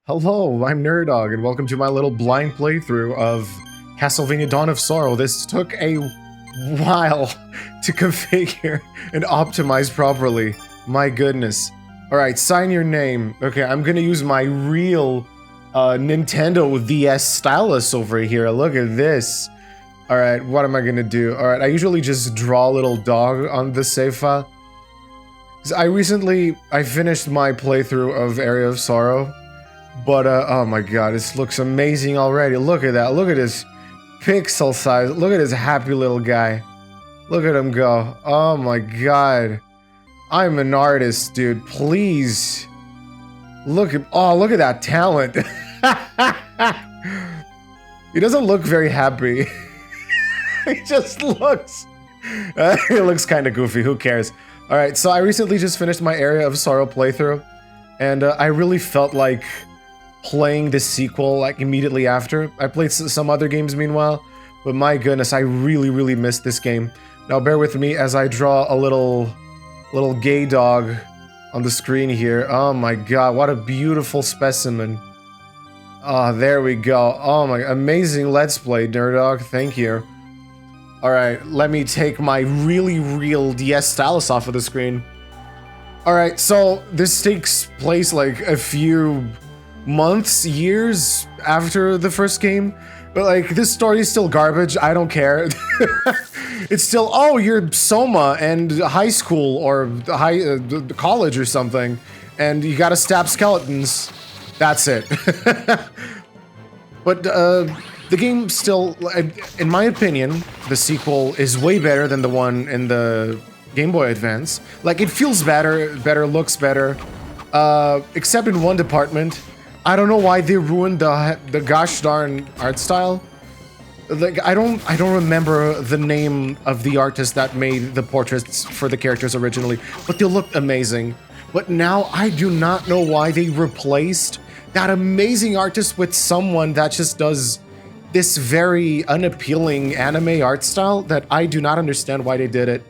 Hello, I'm Nerdog, and welcome to my little blind playthrough of Castlevania Dawn of Sorrow. This took a while to configure and optimize properly. My goodness. Alright, sign your name. Okay, I'm gonna use my real Nintendo DS stylus over here. Look at this. Alright, what am I gonna do? Alright, I usually just draw a little dog on the save file. I finished my playthrough of Area of Sorrow. But, oh my god, this looks amazing already. Look at that. Look at his pixel size. Look at his happy little guy. Look at him go. Oh my god. I'm an artist, dude. Please. Look at that talent. He doesn't look very happy. He just looks... he looks kind of goofy. Who cares? Alright, so I recently just finished my Area of Sorrow playthrough. And I really felt like playing the sequel like immediately after. I played some other games meanwhile, but my goodness, I really missed this game. Now bear with me as I draw a little gay dog on the screen here. Oh my god, what a beautiful specimen. Ah, there we go. Oh my, amazing Let's Play, Nerdog. Thank you. Alright, let me take my really real DS stylus off of the screen. Alright, so this takes place like a few months, years after the first game, but like this story is still garbage. I don't care. It's still, oh, you're Soma and high school or college or something, and you gotta stab skeletons. That's it. But the game still, in my opinion, the sequel is way better than the one in the Game Boy Advance. Like, it feels better, looks better, except in one department. I don't know why they ruined the gosh darn art style. Like, I don't remember the name of the artist that made the portraits for the characters originally, but they looked amazing. But now I do not know why they replaced that amazing artist with someone that just does this very unappealing anime art style that I do not understand why they did it.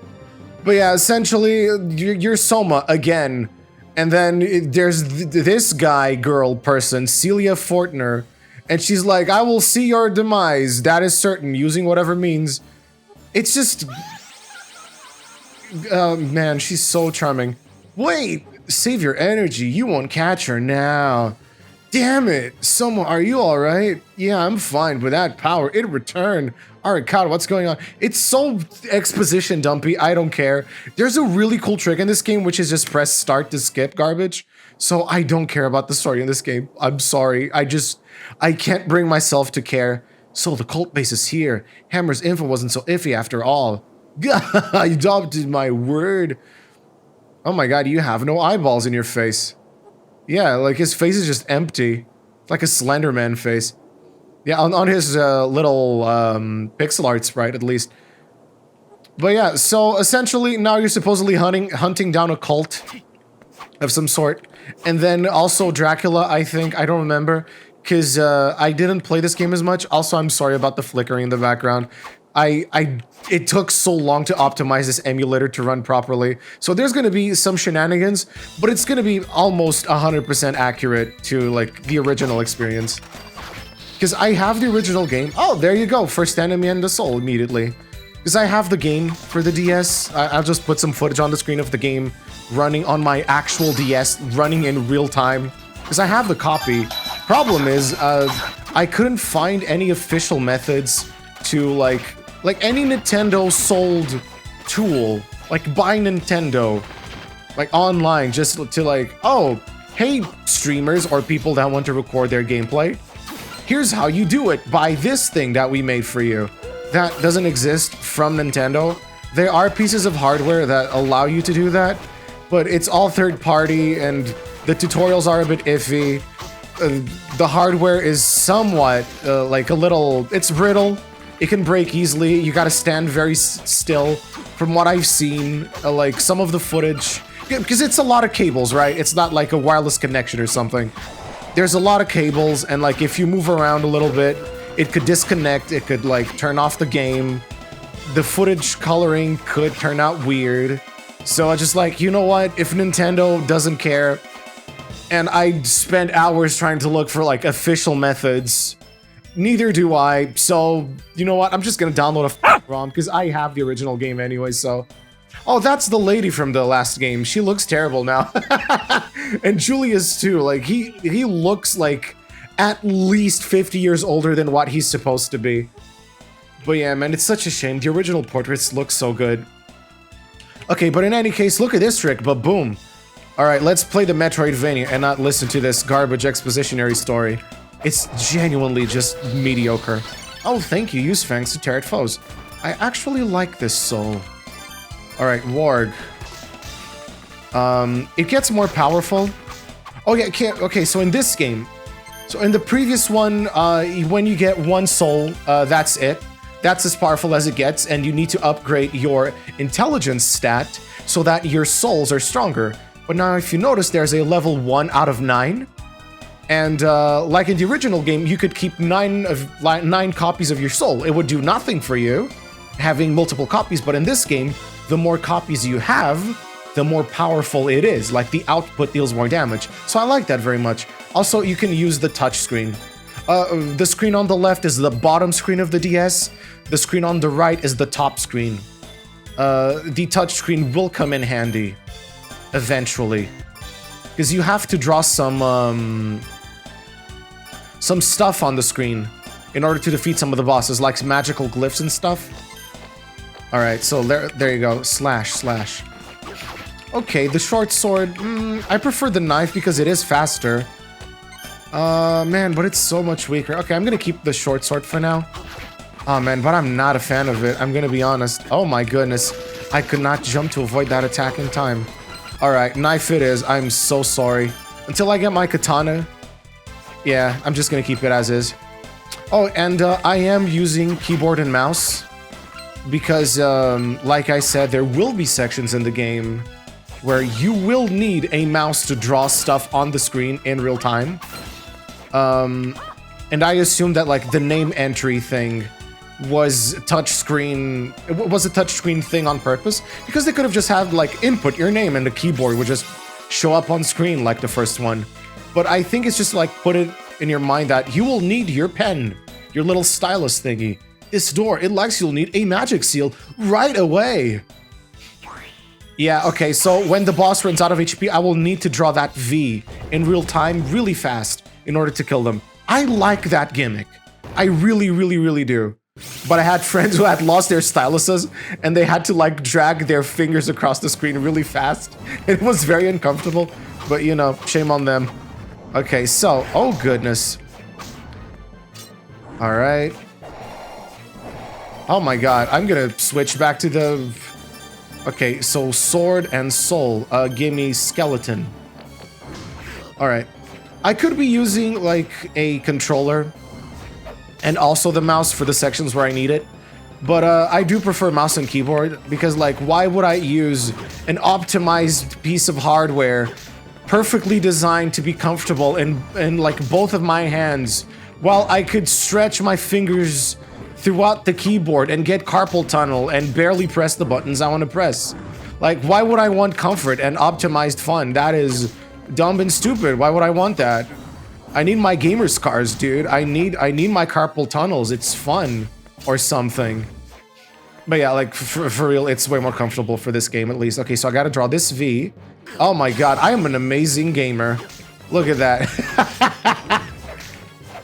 But yeah, essentially, you're Soma again. And then there's this girl person, Celia Fortner, and she's like, I will see your demise, that is certain, using whatever means. It's just... man, she's so charming. Wait, save your energy, you won't catch her now. Damn it, Soma, are you alright? Yeah, I'm fine, with that power, it returned. Alright, God, what's going on? It's so exposition dumpy, I don't care. There's a really cool trick in this game, which is just press start to skip garbage. So I don't care about the story in this game. I'm sorry, I can't bring myself to care. So the cult base is here. Hammer's info wasn't so iffy after all. You adopted my word. Oh my god, you have no eyeballs in your face. Yeah, like his face is just empty. It's like a Slender Man face. Yeah, on his little pixel art sprite, at least. But yeah, so essentially now you're supposedly hunting down a cult of some sort. And then also Dracula, I think. I don't remember. Because I didn't play this game as much. Also, I'm sorry about the flickering in the background. It took so long to optimize this emulator to run properly. So there's gonna be some shenanigans, but it's gonna be almost 100% accurate to, like, the original experience. Because I have the original game. Oh, there you go. First enemy and the soul immediately. Because I have the game for the DS. I'll just put some footage on the screen of the game running on my actual DS, running in real time. Because I have the copy. Problem is, I couldn't find any official methods to, like any Nintendo sold tool. Like, buy Nintendo. Like, online, just to like, oh, hey, streamers or people that want to record their gameplay. Here's how you do it. Buy this thing that we made for you. That doesn't exist from Nintendo. There are pieces of hardware that allow you to do that, but it's all third party and the tutorials are a bit iffy. The hardware is somewhat, like a little, it's brittle. It can break easily. You gotta stand very still. From what I've seen, like some of the footage, because it's a lot of cables, right? It's not like a wireless connection or something. There's a lot of cables, and like if you move around a little bit, it could disconnect, it could like turn off the game. The footage coloring could turn out weird. So I just like, you know what? If Nintendo doesn't care and I spent hours trying to look for like official methods. Neither do I, so you know what? I'm just gonna download a ROM because I have the original game anyway, so. Oh, that's the lady from the last game. She looks terrible now. And Julius too, like he looks like at least 50 years older than what he's supposed to be. But yeah, man, it's such a shame. The original portraits look so good. Okay, but in any case, look at this trick, but boom. Alright, let's play the Metroidvania and not listen to this garbage expositionary story. It's genuinely just mediocre. Oh, thank you. Use fangs to tear at foes. I actually like this soul. Alright, Warg. It gets more powerful. Oh yeah, okay, so in this game, so in the previous one, when you get one soul, that's it. That's as powerful as it gets, and you need to upgrade your intelligence stat so that your souls are stronger. But now if you notice, there's a level 1 out of 9. And like in the original game, you could keep 9 copies of your soul. It would do nothing for you, having multiple copies, but in this game, the more copies you have, the more powerful it is. Like, the output deals more damage. So I like that very much. Also, you can use the touch screen. The screen on the left is the bottom screen of the DS. The screen on the right is the top screen. The touch screen will come in handy. Eventually. Because you have to draw some stuff on the screen in order to defeat some of the bosses, like magical glyphs and stuff. Alright, so there you go. Slash. Okay, the short sword. I prefer the knife because it is faster. Man, but it's so much weaker. Okay, I'm gonna keep the short sword for now. Oh man, but I'm not a fan of it. I'm gonna be honest. Oh my goodness. I could not jump to avoid that attack in time. Alright, knife it is. I'm so sorry. Until I get my katana. Yeah, I'm just gonna keep it as is. Oh, and I am using keyboard and mouse. Because, like I said, there will be sections in the game where you will need a mouse to draw stuff on the screen in real time. And I assume that, like, the name entry thing was touchscreen. It was a touchscreen thing on purpose, because they could have just had, like, input your name and the keyboard would just show up on screen like the first one. But I think it's just, like, put it in your mind that you will need your pen, your little stylus thingy. This door, it likes you'll need a magic seal right away. Yeah, okay, so when the boss runs out of HP, I will need to draw that V in real time really fast in order to kill them. I like that gimmick. I really, really, really do. But I had friends who had lost their styluses and they had to like drag their fingers across the screen really fast. It was very uncomfortable, but you know, shame on them. Okay, so, oh goodness. All right. Oh my god, I'm gonna switch back to the... Okay, so sword and soul. Give me skeleton. Alright. I could be using, like, a controller and also the mouse for the sections where I need it. But I do prefer mouse and keyboard because, like, why would I use an optimized piece of hardware perfectly designed to be comfortable in like, both of my hands while I could stretch my fingers throughout the keyboard and get carpal tunnel and barely press the buttons I want to press? Like, why would I want comfort and optimized fun? That is dumb and stupid. Why would I want that? I need my gamer scars, dude. I need my carpal tunnels. It's fun or something. But yeah, like, for real, it's way more comfortable for this game, at least. Okay, so I gotta draw this V. Oh my god, I am an amazing gamer. Look at that.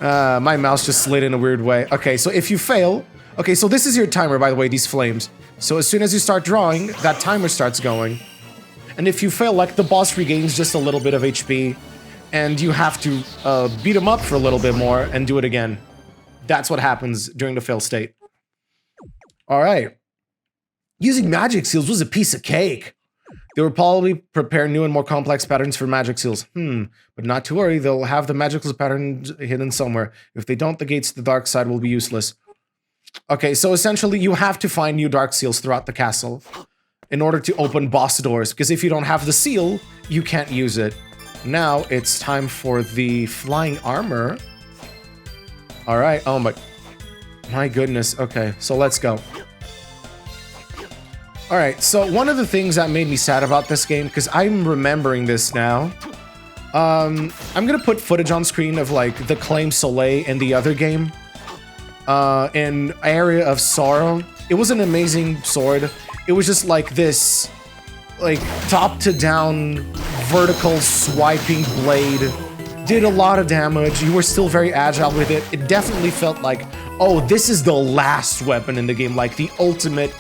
My mouse just slid in a weird way. Okay, so if you fail... Okay, so this is your timer, by the way, these flames. So as soon as you start drawing, that timer starts going. And if you fail, like, the boss regains just a little bit of HP. And you have to beat him up for a little bit more and do it again. That's what happens during the fail state. Alright. Using magic seals was a piece of cake. They will probably prepare new and more complex patterns for magic seals. But not to worry, they'll have the magical patterns hidden somewhere. If they don't, the gates to the dark side will be useless. Okay, so essentially you have to find new dark seals throughout the castle in order to open boss doors, because if you don't have the seal, you can't use it. Now it's time for the flying armor. Alright, oh my goodness. Okay, so let's go. Alright, so one of the things that made me sad about this game, because I'm remembering this now, I'm gonna put footage on screen of like the Claim Soleil in the other game. In Area of Sorrow. It was an amazing sword. It was just like this, like top to down, vertical swiping blade. Did a lot of damage. You were still very agile with it. It definitely felt like, oh, this is the last weapon in the game, like the ultimate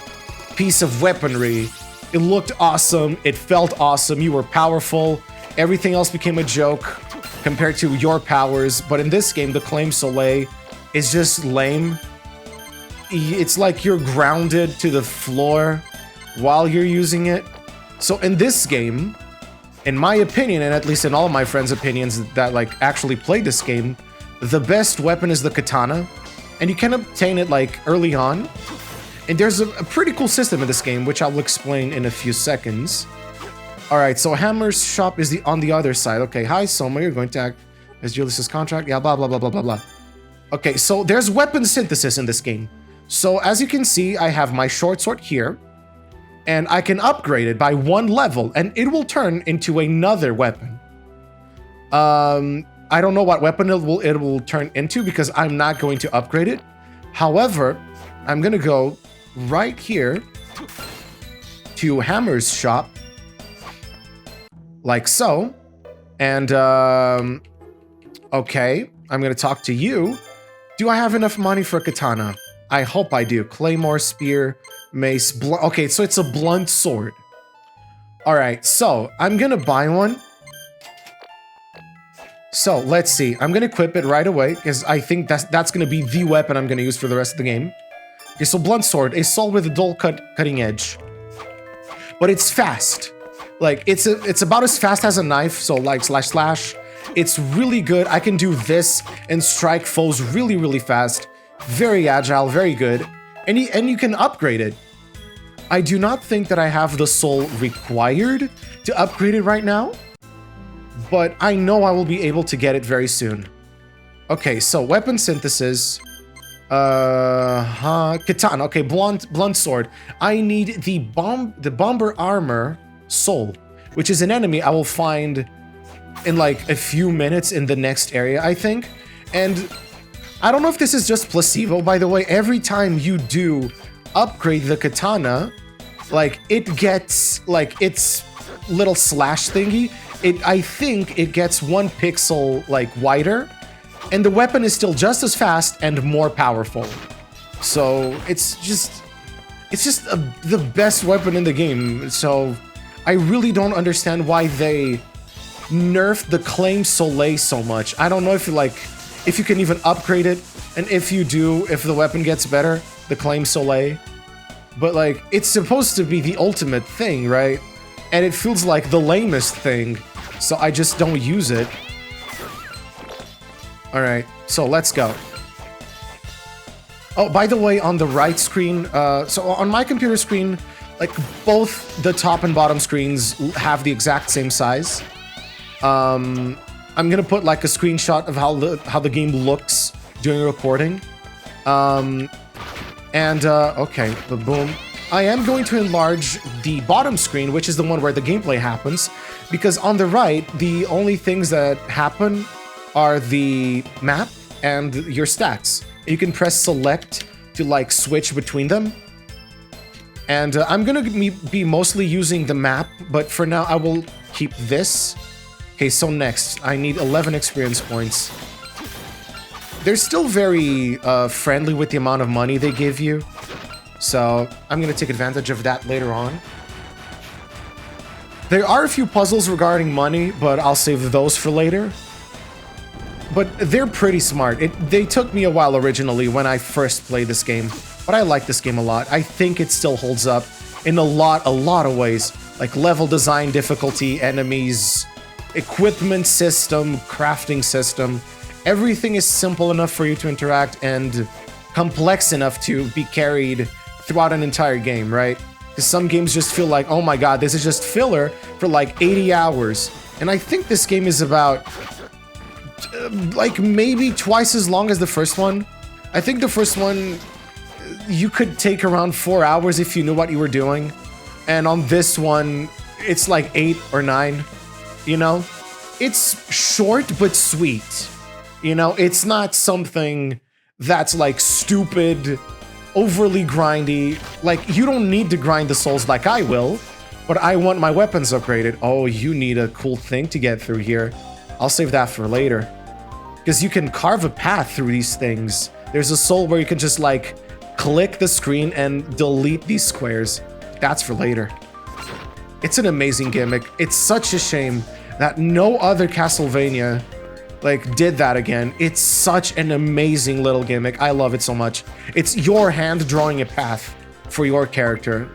piece of weaponry. It looked awesome. It felt awesome. You were powerful. Everything else became a joke compared to your powers. But in this game, the Claim Soleil is just lame. It's like you're grounded to the floor while you're using it. So in this game, in my opinion, and at least in all of my friends' opinions that like actually played this game, the best weapon is the katana. And you can obtain it like early on. And there's a pretty cool system in this game, which I'll explain in a few seconds. Alright, so Hammer's shop is on the other side. Okay, hi Soma, you're going to act as Julius's contract. Yeah, blah, blah, blah, blah, blah, blah. Okay, so there's weapon synthesis in this game. So as you can see, I have my short sword here. And I can upgrade it by 1 level, and it will turn into another weapon. I don't know what weapon it will turn into because I'm not going to upgrade it. However, I'm gonna go right here to Hammer's shop, like so. And okay, I'm gonna talk to you. Do I have enough money for a katana? I hope I do. Claymore, spear, mace, okay, so it's a blunt sword. Alright, so I'm gonna buy one. So let's see. I'm gonna equip it right away because I think that's gonna be the weapon I'm gonna use for the rest of the game. Okay, so blunt sword, a sword with a dull cutting edge. But it's fast. Like it's about as fast as a knife, so like slash. It's really good. I can do this and strike foes really, really fast. Very agile, very good. And you can upgrade it. I do not think that I have the soul required to upgrade it right now, but I know I will be able to get it very soon. Okay, so weapon synthesis. Katana. Okay, blunt sword. I need the bomber armor soul, which is an enemy I will find in like a few minutes in the next area, I think. And I don't know if this is just placebo, by the way. Every time you do upgrade the katana, like it gets like its little slash thingy. I think it gets 1 pixel like wider, and the weapon is still just as fast and more powerful. So it's just the best weapon in the game. So I really don't understand why they nerfed the Claim Soleil so much. I don't know if you can even upgrade it, and if you do, if the weapon gets better, the Claim Soleil. But like, it's supposed to be the ultimate thing, right? And it feels like the lamest thing, so I just don't use it. Alright, so let's go. Oh, by the way, on the right screen, so on my computer screen, like both the top and bottom screens have the exact same size. I'm gonna put like a screenshot of how the game looks during recording. Okay, boom. I am going to enlarge the bottom screen, which is the one where the gameplay happens, because on the right, the only things that happen are the map and your stats. You can press select to like switch between them. And I'm gonna be mostly using the map, but for now I will keep this. Okay, so next, I need 11 experience points. They're still very friendly with the amount of money they give you. So I'm gonna take advantage of that later on. There are a few puzzles regarding money, but I'll save those for later. But they're pretty smart. They took me a while originally when I first played this game, but I like this game a lot. I think it still holds up in a lot of ways, like level design, difficulty, enemies, equipment system, crafting system. Everything is simple enough for you to interact and complex enough to be carried throughout an entire game, right? Because some games just feel like, oh my god, this is just filler for like 80 hours. And I think this game is about like maybe twice as long as the first one. I think the first one, you could take around 4 hours if you knew what you were doing. And on this one, it's like 8 or 9, you know? it's short but sweet. You know, it's not something that's like stupid, overly grindy. Like, you don't need to grind the souls like I will, but I want my weapons upgraded. Oh, you need a cool thing to get through here. I'll save that for later. Because you can carve a path through these things. There's a soul where you can just like click the screen and delete these squares. That's for later. It's an amazing gimmick. It's such a shame that no other Castlevania like did that again. It's such an amazing little gimmick. I love it so much. It's your hand drawing a path for your character.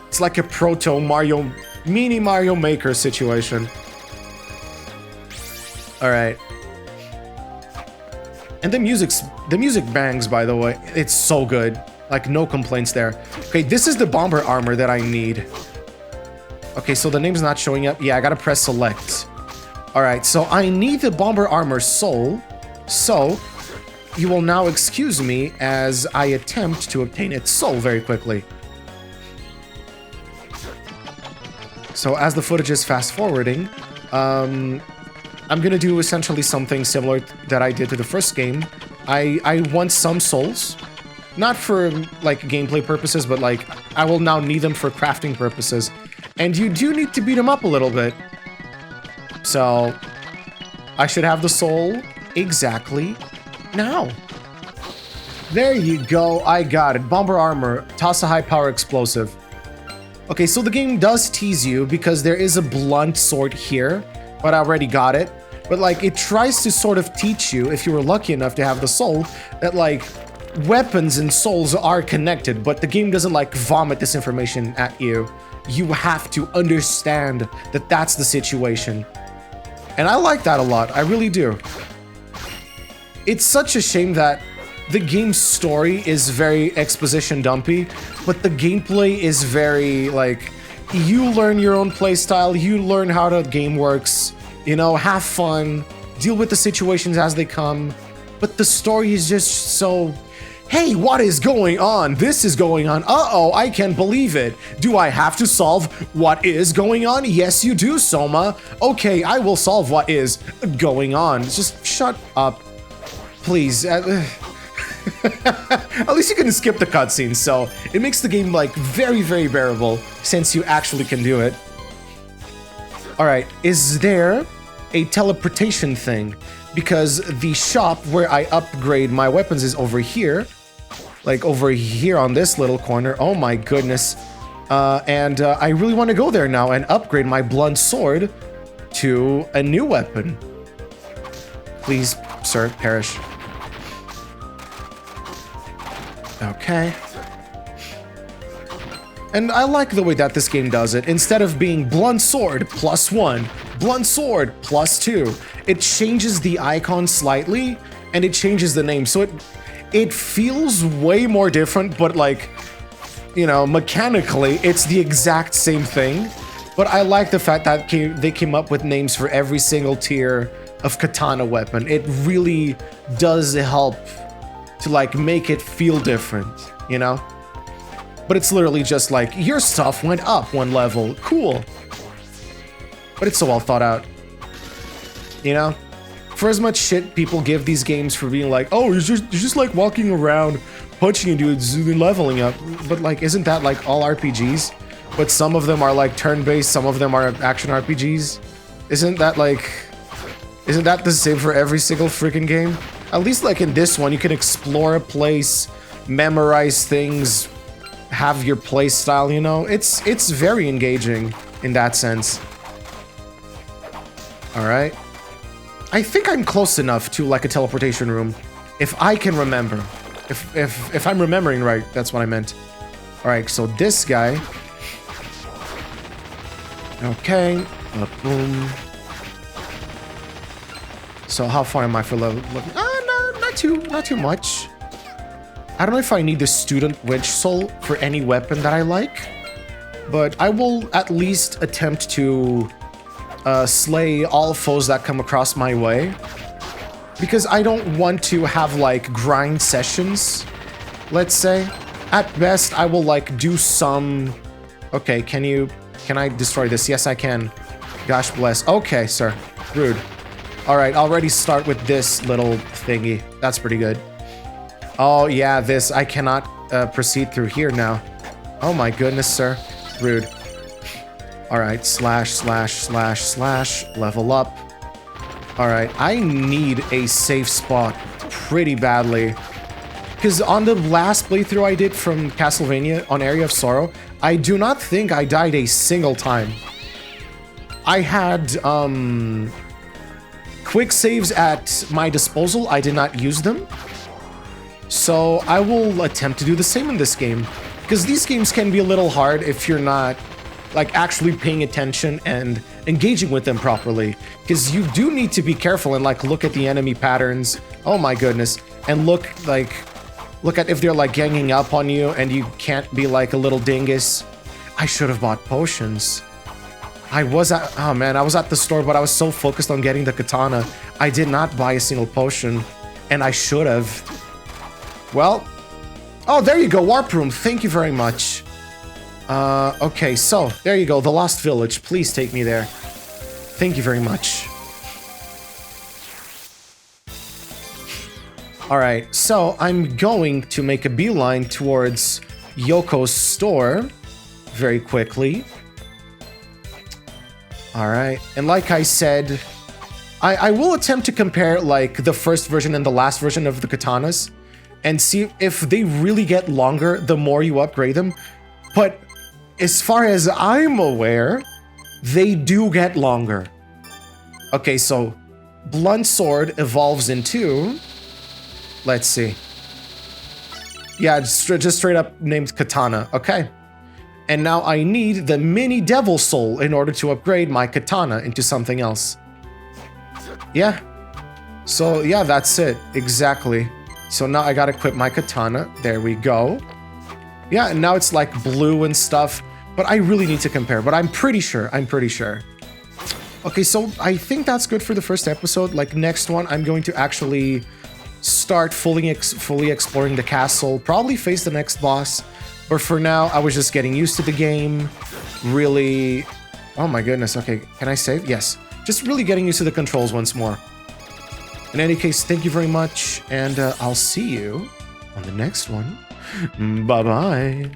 It's like a proto Mario, mini Mario Maker situation. All right. And the music bangs, by the way. It's so good. Like, no complaints there. Okay, this is the bomber armor that I need. Okay, so the name's not showing up. Yeah, I gotta press select. All right, so I need the bomber armor soul. So you will now excuse me as I attempt to obtain its soul very quickly. So as the footage is fast forwarding, I'm gonna do essentially something similar that I did to the first game. I want some souls, not for like gameplay purposes, but like I will now need them for crafting purposes. And you do need to beat them up a little bit. So I should have the soul exactly now. There you go, I got it. Bomber armor, toss a high power explosive. Okay, so the game does tease you because there is a blunt sword here, but I already got it. But like, it tries to sort of teach you, if you were lucky enough to have the soul, that like, weapons and souls are connected, but the game doesn't like vomit this information at you. You have to understand that that's the situation. And I like that a lot, I really do. It's such a shame that the game's story is very exposition dumpy, but the gameplay is very, like, you learn your own playstyle, you learn how the game works, you know, have fun, deal with the situations as they come, but the story is just so, hey, what is going on? This is going on. Uh-oh, I can't believe it. Do I have to solve what is going on? Yes, you do, Soma. Okay, I will solve what is going on. Just shut up, please. At least you can skip the cutscenes, so it makes the game like very, very bearable since you actually can do it. All right, is there a teleportation thing? Because the shop where I upgrade my weapons is over here, like over here on this little corner. Oh my goodness. I really want to go there now and upgrade my blunt sword to a new weapon. Please, sir, perish. Okay. And I like the way that this game does it. Instead of being blunt sword +1, blunt sword +2, it changes the icon slightly and it changes the name. So it feels way more different, but like, you know, mechanically, it's the exact same thing. But I like the fact that they came up with names for every single tier of katana weapon. It really does help to like make it feel different, you know? But it's literally just like, your stuff went up 1 level, cool. But it's so well thought out, you know? For as much shit people give these games for being like, oh, you're just like walking around, punching dudes and leveling up. But like, isn't that like all RPGs? But some of them are like turn-based, some of them are action RPGs. Isn't that the same for every single freaking game? At least like in this one, you can explore a place, memorize things, have your play style, you know? It's very engaging in that sense. All right. I think I'm close enough to like a teleportation room, if I can remember. If I'm remembering right, that's what I meant. All right, so this guy. Okay. Boom. So how far am I for level? No, not too much. I don't know if I need the student witch soul for any weapon that I like, but I will at least attempt to slay all foes that come across my way, because I don't want to have like grind sessions, let's say. At best, I will like do some... Okay, can I destroy this? Yes, I can. Gosh bless. Okay, sir. Rude. All right, already start with this little thingy. That's pretty good. Oh, yeah, this. I cannot proceed through here now. Oh, my goodness, sir. Rude. All right, slash, slash, slash, slash. Level up. All right, I need a safe spot pretty badly. Because on the last playthrough I did from Castlevania on Area of Sorrow, I do not think I died a single time. I had quick saves at my disposal. I did not use them. So I will attempt to do the same in this game. Because these games can be a little hard if you're not like actually paying attention and engaging with them properly. Because you do need to be careful and like look at the enemy patterns. Oh my goodness. And look at if they're like ganging up on you and you can't be like a little dingus. I should have bought potions. I was at the store, but I was so focused on getting the katana. I did not buy a single potion, and I should have. Well, oh, there you go, warp room. Thank you very much. Okay, so there you go, the Lost Village. Please take me there. Thank you very much. All right, so I'm going to make a beeline towards Yoko's store very quickly. All right, and like I said, I will attempt to compare like the first version and the last version of the katanas and see if they really get longer the more you upgrade them. But as far as I'm aware, they do get longer. Okay, so Blunt Sword evolves into... Let's see. Yeah, just straight up named Katana. Okay. And now I need the Mini Devil Soul in order to upgrade my Katana into something else. Yeah. So, yeah, that's it. Exactly. So now I gotta equip my Katana. There we go. Yeah, and now it's like blue and stuff. But I really need to compare. But I'm pretty sure. Okay, so I think that's good for the first episode. Like, next one, I'm going to actually start fully exploring the castle. Probably face the next boss. But for now, I was just getting used to the game. Really... Oh my goodness, okay. Can I save? Yes. Just really getting used to the controls once more. In any case, thank you very much. And I'll see you on the next one. Bye-bye.